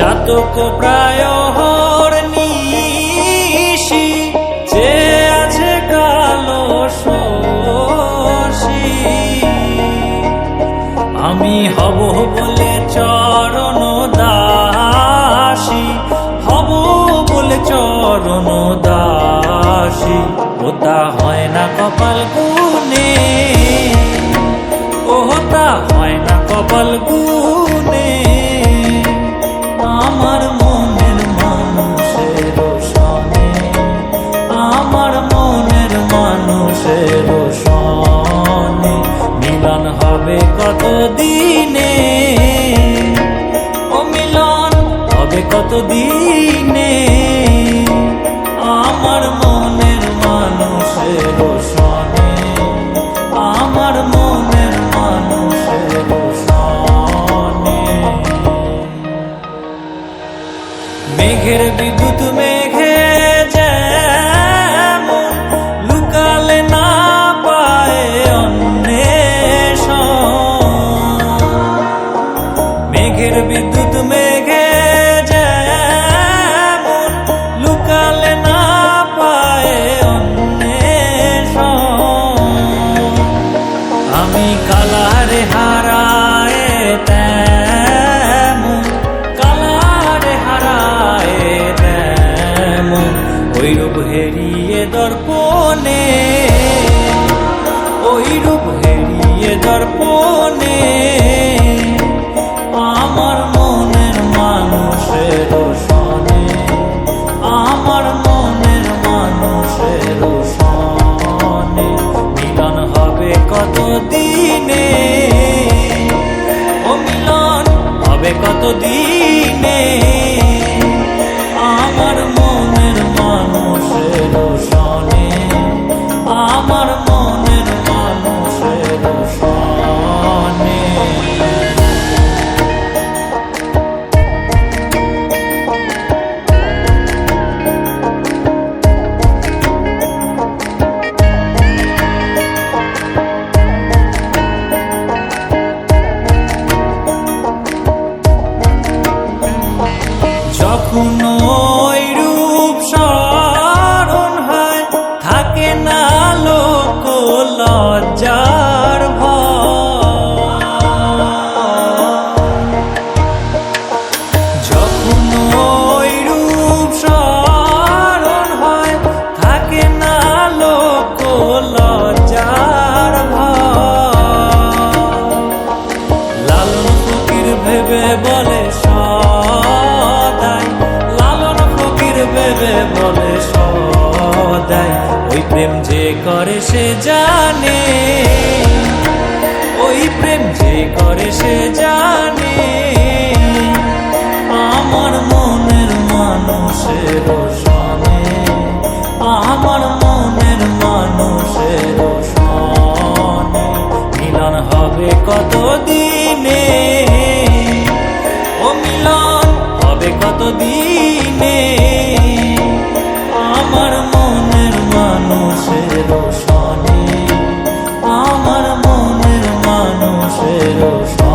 চাতক প্রায় নিশি যে আছে কালো শশী, আমি হব বলে চরণ দাসী, হব বলে চরণ দাসী। ওটা হয় না কপাল গুনে, ওটা হয় না কপাল গুনে। আমার মনের মানুষের সনে, আমার মনের মানুষের সনে মিলন হবে কত দিনে, ও মিলন হবে কত দিনে। আমার মনের মানুষের সনে, আমার মনের মানুষের সনে। মেঘের বিদ্যুৎ মেঘে যেমন লুকালে না পায় অন্বেষণ, মেঘের বিদ্যুৎ মেঘে যেমন লুকালে না পায় অন্বেষণ। আমি কালারে হারায় তেমন, কালারে হারায় তেমন ওই রূপ হেরিয়ে দর্পণে, ওই রূপ হেরিয়ে দর্পণে। আমার মনের মানুষের সনে, আমার মনের মানুষের সনে মিলন হবে কত দিনে, ও মিলন হবে কত দিনে। আমার মনের মানুষের সনে, আমার মনের মানুষের সনে। যখন ওই রূপ স্মরণ হয় থাকে না লোক লজ্জার ভয়, যখন ওই রূপ স্মরণ হয় থাকে না লোক লজ্জার ভয়। লালন ফকির ভেবে বলে সদাই, লালন ফকির ভেবে বলে সদাই ওই প্রেম যে করে সে জানে, ওই প্রেম যে করে সে জানে। আমার মনের মানুষের সনে, আমার মনের মানুষের সনে মিলন হবে কত দিনে, ও মিলন হবে কত দিনে। আমার মনের মানুষের সনে, আমার মনের মানুষের সনে।